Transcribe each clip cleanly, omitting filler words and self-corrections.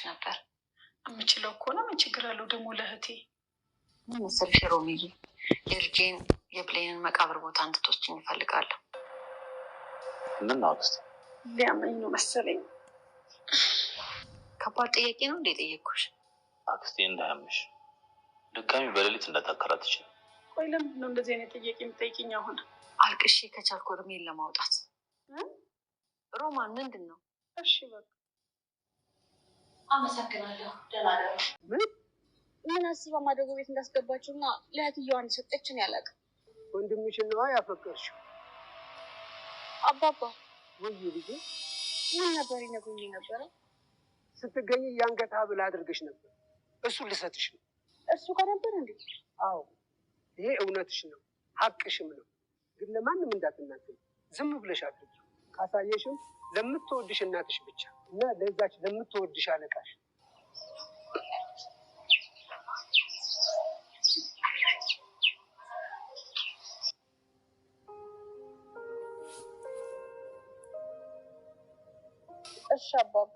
ነበር። የምችለው ከሆነ ምን ችግር አለው ደግሞ ለእህቴ። ምን መሰልሽ ሮሚዬ፣ የልጄን የብሌንን መቃብር ቦታ እንድትወስጂኝ እፈልጋለሁ። ምን ነው አክስቴ? ሊያመኝ ነው መሰለኝ። ከባድ ጥያቄ ነው እንዴ ጠየቅኩሽ? አክስቴ እንዳያምሽ ድጋሚ በሌሊት እንዳታከራትች። ቆይ ለምንድን ነው እንደዚህ አይነት ጥያቄ የምጠይቅኝ? አሁን አልቅሼ ከቻልኩ እርሜን ለማውጣት። ሮማን ምንድን ነው? እሺ በቃ አመሰግናለሁ። ደህና ደሩ። ምን አስባ ማደጎ ቤት እንዳስገባችሁና ለእህትየዋ እንደሰጠችን ያላቅ። ወንድምሽን ነዋ ያፈቀርሽው። አባባ ወይ ልጅ ምን ነበር ይነግሩኝ ነበረ? ስትገኝ የአንገት ሐብል አድርገሽ ነበር። እሱ ልሰጥሽ ነው። እሱ ጋር ነበር እንዴ? አዎ ይሄ እውነትሽ ነው፣ ሀቅሽም ነው። ግን ለማንም እንዳትናገሪ፣ ዝም ብለሽ አድርጊ። ካሳየሽም ለምትወድሽ እናትሽ ብቻ እና ለዛች ለምትወድሽ አለቃሽ። እሺ አባባ።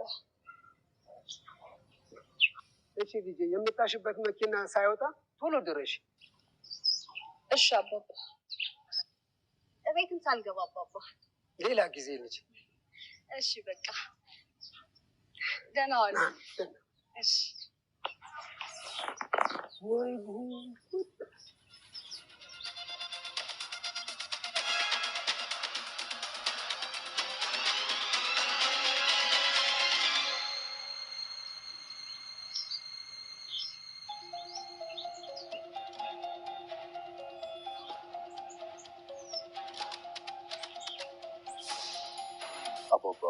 እሺ ልጄ፣ የምጣሽበት መኪና ሳይወጣ ቶሎ ድረሽ። እሺ አባባ። እቤትም ሳልገባ አባባ። ሌላ ጊዜ ልጅ። እሺ በቃ ደህና ዋል። እሺ ወይ አባባ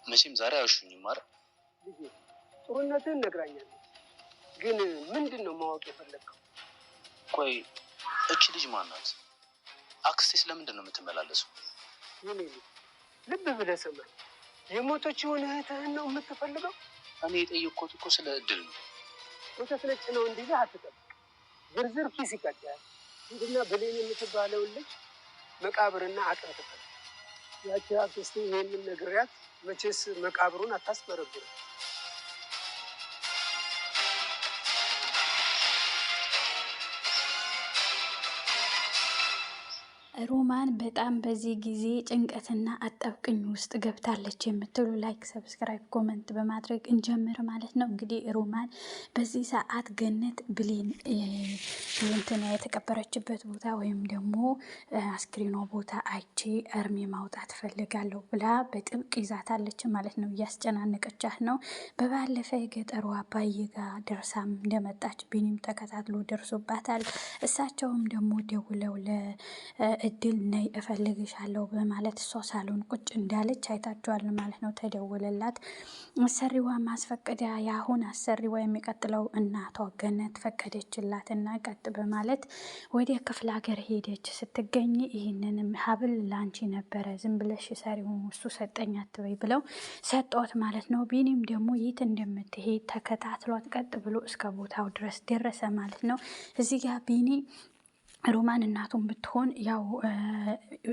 መቼም ዛሬ አይወሹኝም አይደል? ልጄ ጥሩነትህን ነግራኛለች፣ ግን ምንድን ነው ማወቅ የፈለግከው? ቆይ እቺ ልጅ ማናት? አክስቴ ስለምንድን ነው የምትመላለሰው? የኔ ልጅ ልብ ብለህ ስማኝ። የሞተችውን እህትህን ነው የምትፈልገው? እኔ የጠየቅኩት እኮ ስለ እድል ነው። ወተት ነጭ ነው እንዲህ አትጠብቅ። ዝርዝር ኪስ ይቀዳል። ሂድና ብሌን የምትባለውን ልጅ መቃብርና አጥንት ትፈልግ። ያቺ አክስቴ ይሄንን ነግሪያት፣ መቼስ መቃብሩን አታስበረብርም። ሮማን በጣም በዚህ ጊዜ ጭንቀትና አጣብቅኝ ውስጥ ገብታለች የምትሉ ላይክ፣ ሰብስክራይብ፣ ኮመንት በማድረግ እንጀምር ማለት ነው። እንግዲህ ሮማን በዚህ ሰዓት ገነት ብሌን እንትን የተቀበረችበት ቦታ ወይም ደግሞ አስክሬኗ ቦታ አይቼ እርሜ ማውጣት ፈልጋለሁ ብላ በጥብቅ ይዛታለች ማለት ነው። እያስጨናነቀቻት ነው። በባለፈ የገጠሩ አባዬ ጋር ደርሳም እንደመጣች ቢኒም ተከታትሎ ደርሶባታል። እሳቸውም ደግሞ ደውለው እድል ነይ እፈልግሻለሁ በማለት እሷ ሳሎን ቁጭ እንዳለች አይታችኋል ማለት ነው። ተደወለላት። አሰሪዋ ማስፈቀዳ የአሁን አሰሪዋ የሚቀጥለው እናቷ ገነት ፈቀደችላት እና ቀጥ በማለት ወደ ክፍለ ሀገር ሄደች። ስትገኝ ይህንንም ሀብል ላንቺ ነበረ፣ ዝም ብለሽ ሰሪውን እሱ ሰጠኝ አትበይ ብለው ሰጧት ማለት ነው። ቢኒም ደግሞ የት እንደምትሄድ ተከታትሏት ቀጥ ብሎ እስከ ቦታው ድረስ ደረሰ ማለት ነው። እዚህ ጋር ቢኒ ሮማን እናቱን ብትሆን ያው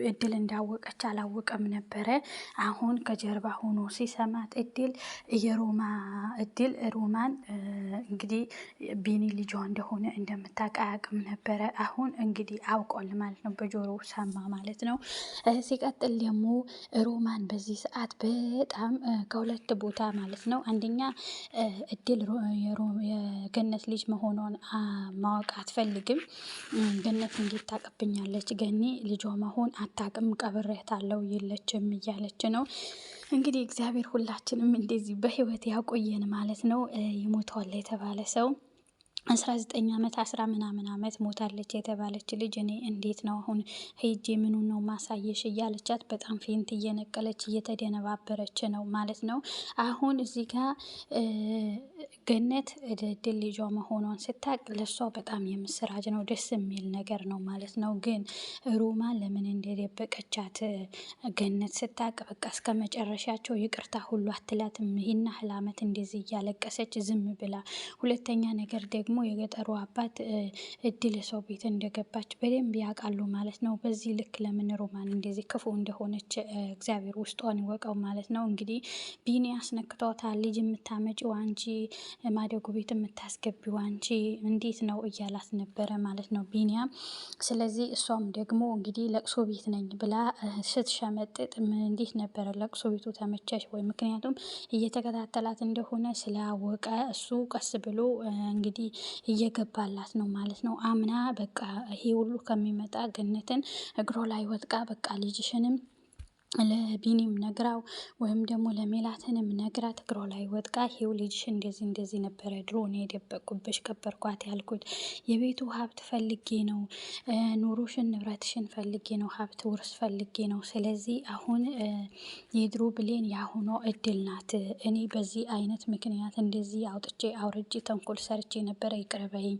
እድል እንዳወቀች አላወቀም ነበረ። አሁን ከጀርባ ሆኖ ሲሰማት እድል ሮማን እንግዲህ ቢኒ ልጇ እንደሆነ እንደምታውቅ አያውቅም ነበረ። አሁን እንግዲህ አውቋል ማለት ነው፣ በጆሮ ሰማ ማለት ነው። ሲቀጥል ደግሞ ሮማን በዚህ ሰዓት በጣም ከሁለት ቦታ ማለት ነው። አንደኛ እድል የገነት ልጅ መሆኗን ማወቅ አትፈልግም። ገነት እንዴት ታቀብኛለች? ገኒ ልጇ መሆን አታቅም፣ ቀብሬያታለሁ የለችም እያለች ነው። እንግዲህ እግዚአብሔር ሁላችንም እንደዚህ በህይወት ያቆየን ማለት ነው። ይሞተዋል የተባለ ሰው 19 ዓመት 10 ምናምን ዓመት ሞታለች የተባለች ልጅ እኔ እንዴት ነው አሁን ሄጄ ምኑን ነው ማሳየሽ እያለቻት በጣም ፌንት እየነቀለች እየተደነባበረች ነው ማለት ነው። አሁን እዚህ ጋር ገነት እድል ልጇ መሆኗን ስታቅ ለሷ በጣም የምስራች ነው፣ ደስ የሚል ነገር ነው ማለት ነው። ግን ሮማን ለምን እንደደበቀቻት ገነት ስታቅ በቃ እስከ መጨረሻቸው ይቅርታ ሁሉ አትላትም። ይህን ያህል ዓመት እንደዚህ እያለቀሰች ዝም ብላ። ሁለተኛ ነገር ደግሞ ደግሞ የገጠሩ አባት እድል ሰው ቤት እንደገባች በደንብ ያውቃሉ ማለት ነው። በዚህ ልክ ለምን ሮማን እንደዚህ ክፉ እንደሆነች እግዚአብሔር ውስጧን ይወቀው ማለት ነው። እንግዲህ ቢኒ አስነክቷታል። ልጅ የምታመጪው አንቺ፣ ማደጎ ቤት የምታስገቢው አንቺ እንዴት ነው እያላት ነበረ ማለት ነው ቢኒያም። ስለዚህ እሷም ደግሞ እንግዲህ ለቅሶ ቤት ነኝ ብላ ስትሸመጥጥ እንዴት ነበረ ለቅሶ ቤቱ ተመቸሽ ወይ? ምክንያቱም እየተከታተላት እንደሆነ ስላወቀ እሱ ቀስ ብሎ እንግዲህ እየገባላት ነው ማለት ነው። አምና በቃ ይሄ ሁሉ ከሚመጣ ገነትን እግሮ ላይ ወጥቃ በቃ ልጅሽንም ለቢኒም ነግራው ወይም ደግሞ ለሜላትንም ነግራት እግሯ ላይ ወጥቃ ይሄው ልጅሽ እንደዚህ እንደዚህ ነበረ ድሮ ነው የደበቅኩብሽ ቀበርኳት ያልኩት የቤቱ ሀብት ፈልጌ ነው፣ ኑሮሽን ንብረትሽን ፈልጌ ነው፣ ሀብት ውርስ ፈልጌ ነው። ስለዚህ አሁን የድሮ ብሌን ያሁኗ እድል ናት። እኔ በዚህ አይነት ምክንያት እንደዚህ አውጥቼ አውርጄ ተንኮል ሰርቼ ነበረ ይቅርበኝ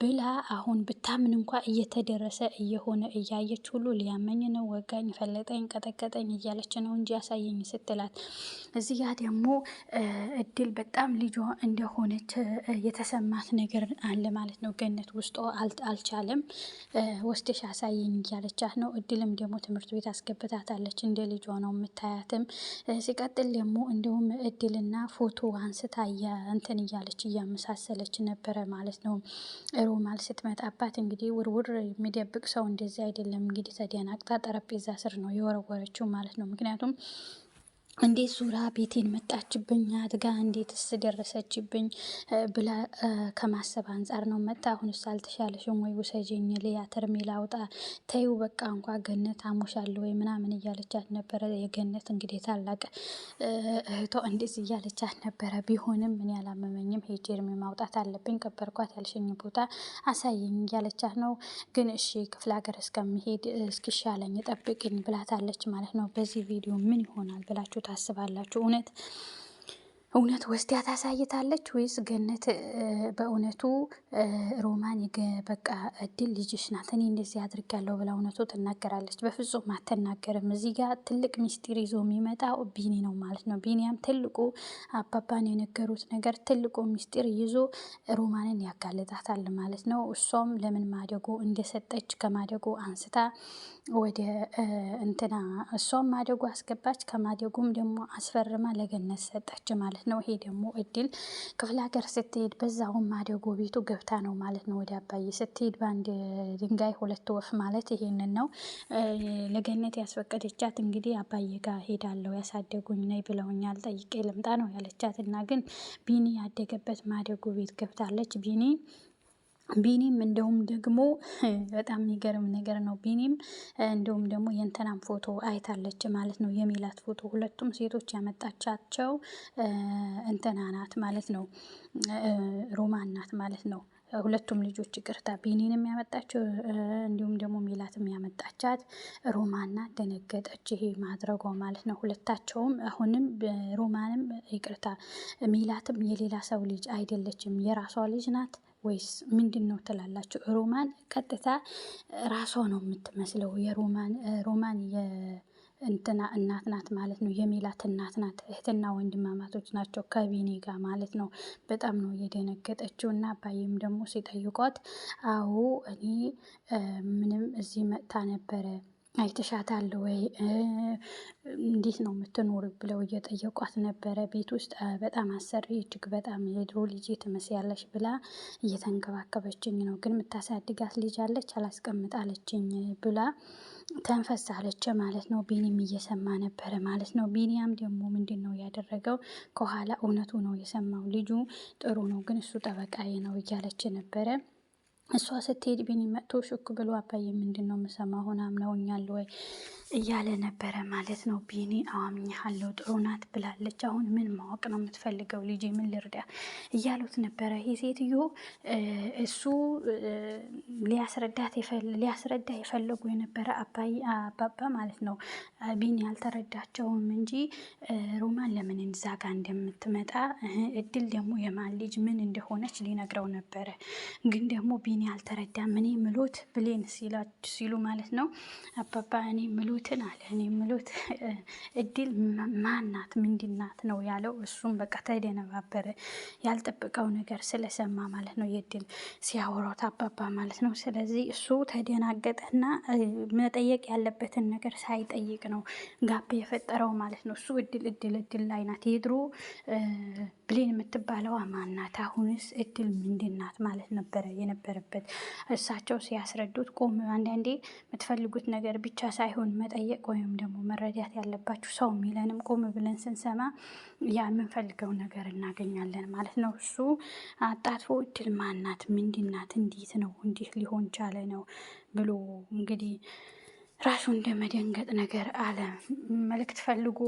ብላ አሁን ብታምን እንኳ እየተደረሰ እየሆነ እያየች ሁሉ ሊያመኝ ነው፣ ወጋኝ፣ ፈለጠኝ፣ ቀጠቀጠኝ እያለች ነው እንጂ ያሳየኝ ስትላት፣ እዚህ ጋ ደግሞ እድል በጣም ልጇ እንደሆነች የተሰማት ነገር አለ ማለት ነው። ገነት ውስጧ አልቻለም። ወስደሽ አሳየኝ እያለቻት ነው። እድልም ደግሞ ትምህርት ቤት አስገብታታለች። እንደ ልጇ ነው የምታያትም። ሲቀጥል ደግሞ እንዲሁም እድልና ፎቶ አንስታ እንትን እያለች እያመሳሰለች ነበረ ማለት ነው። ሮማል ስትመጣባት እንግዲህ ውርውር የሚደብቅ ሰው እንደዚህ አይደለም እንግዲህ ተደናግጣ ጠረጴዛ ስር ነው የወረወረችው ማለት ነው። ምክንያቱም እንዴት ዙራ ቤቴን መጣችብኝ አድጋ እንዴትስ ደረሰችብኝ ብላ ከማሰብ አንጻር ነው መጣ። አሁንስ አልተሻለሽም ወይ ውሰጂኝ ሊያተር ሚላውጣ ተይው በቃ እንኳ ገነት አሞሻለሁ ወይ ምናምን እያለቻት ነበረ። የገነት እንግዲህ ታላቅ እህቷ እንደዚህ እያለቻት ነበረ። ቢሆንም ምን ያላመመኝም ሄጄ እርሜ ማውጣት አለብኝ ቀበርኳት ያልሽኝ ቦታ አሳየኝ እያለቻት ነው። ግን እሺ ክፍለ ሀገር እስከሚሄድ እስኪሻለኝ ጠብቅኝ ብላታለች ማለት ነው። በዚህ ቪዲዮ ምን ይሆናል ብላችሁ ታስባላችሁ? እውነት ወስዲያ ታሳይታለች ወይስ ገነት በእውነቱ ሮማን በቃ እድል ልጅሽ ናት እኔ እንደዚህ አድርጋለሁ ብላ እውነቱ ትናገራለች? በፍጹም አትናገርም። እዚህ ጋር ትልቅ ሚስጢር ይዞ የሚመጣው ቢኒ ነው ማለት ነው። ቢኒያም ትልቁ አባባን የነገሩት ነገር ትልቁ ሚስጢር ይዞ ሮማንን ያጋልጣታል ማለት ነው። እሷም ለምን ማደጎ እንደሰጠች ከማደጎ አንስታ ወደ እንትና እሷም ማደጎ አስገባች፣ ከማደጎም ደግሞ አስፈርማ ለገነት ሰጠች ማለት ነው። ይሄ ደግሞ እድል ክፍለ ሀገር ስትሄድ በዛውም ማደጎ ቤቱ ገብታ ነው ማለት ነው። ወደ አባዬ ስትሄድ በአንድ ድንጋይ ሁለት ወፍ ማለት ይሄንን ነው። ለገነት ያስፈቀደቻት እንግዲህ አባዬ ጋር ሄዳለሁ ያሳደጉኝ ነይ ብለውኛል ጠይቄ ልምጣ ነው ያለቻት እና ግን ቢኒ ያደገበት ማደጎ ቤት ገብታለች። ቢኒም እንደውም ደግሞ በጣም የሚገርም ነገር ነው። ቢኒም እንደውም ደግሞ የእንትናም ፎቶ አይታለች ማለት ነው። የሜላት ፎቶ ሁለቱም ሴቶች ያመጣቻቸው እንትና ናት ማለት ነው። ሮማን ናት ማለት ነው። ሁለቱም ልጆች ይቅርታ፣ ቢኒንም ያመጣችው እንዲሁም ደግሞ ሜላትም ያመጣቻት ሮማን ናት። ደነገጠች ይሄ ማድረጓ ማለት ነው። ሁለታቸውም አሁንም ሮማንም ይቅርታ ሜላትም የሌላ ሰው ልጅ አይደለችም የራሷ ልጅ ናት ወይስ ምንድን ነው ትላላችሁ? ሮማን ቀጥታ ራሷ ነው የምትመስለው። ሮማን የእንትና እናት ናት ማለት ነው። የሜላት እናት ናት። እህትና ወንድማማቶች ናቸው ከቢኒ ጋር ማለት ነው። በጣም ነው የደነገጠችው እና አባዬም ደግሞ ሲጠይቋት አዎ እኔ ምንም እዚህ መጥታ ነበረ አይተሻታል ወይ እንዴት ነው የምትኖር ብለው እየጠየቋት ነበረ። ቤት ውስጥ በጣም አሰሪ እጅግ በጣም የድሮ ልጅ ትመስያለሽ ብላ እየተንከባከበችኝ ነው፣ ግን የምታሳድጋት ልጅ አለች አላስቀምጣለችኝ ብላ ተንፈሳለች ማለት ነው። ቢኒም እየሰማ ነበረ ማለት ነው። ቢኒያም ደግሞ ምንድን ነው ያደረገው? ከኋላ እውነቱ ነው የሰማው። ልጁ ጥሩ ነው ግን እሱ ጠበቃዬ ነው እያለች ነበረ። እሷ ስትሄድ ቢኒ መጥቶ ሹክ ብሎ አባዬ ምንድን ነው የምሰማው ሆነ አምነውኛል ወይ እያለ ነበረ ማለት ነው። ቢኒ አምኜሃለሁ ጥሩ ናት ብላለች። አሁን ምን ማወቅ ነው የምትፈልገው? ልጄ ምን ልርዳ እያሉት ነበረ። ይህ ሴትዮ እሱ ሊያስረዳ የፈለጉ የነበረ አባባ ማለት ነው። ቢኒ ያልተረዳቸውም እንጂ ሮማን ለምን እዛ ጋ እንደምትመጣ እድል ደግሞ የማን ልጅ ምን እንደሆነች ሊነግረው ነበረ። ግን ደግሞ ብሌን ያልተረዳም። እኔ ምሎት ብሌን ሲሉ ማለት ነው አባባ እኔ ምሎትን አለ እኔ ምሎት እድል ማናት ምንድናት ነው ያለው። እሱም በቃ ተደነባበረ ያልጠበቀው ነገር ስለሰማ ማለት ነው የእድል ሲያወራት አባባ ማለት ነው። ስለዚህ እሱ ተደናገጠና መጠየቅ ያለበትን ነገር ሳይጠይቅ ነው ጋብ የፈጠረው ማለት ነው። እሱ እድል ላይ ናት የድሮ ብሌን የምትባለው ማናት? አሁንስ እድል ምንድናት ማለት ነበረ የነበረበት። እሳቸው ሲያስረዱት ቆም አንዳንዴ የምትፈልጉት ነገር ብቻ ሳይሆን መጠየቅ ወይም ደግሞ መረዳት ያለባችሁ ሰው የሚለንም ቆም ብለን ስንሰማ ያ የምንፈልገው ነገር እናገኛለን ማለት ነው። እሱ አጣጥፎ እድል ማናት ምንድናት እንዴት ነው እንዲህ ሊሆን ቻለ ነው ብሎ እንግዲህ ራሱ እንደ መደንገጥ ነገር አለ መልእክት ፈልጎ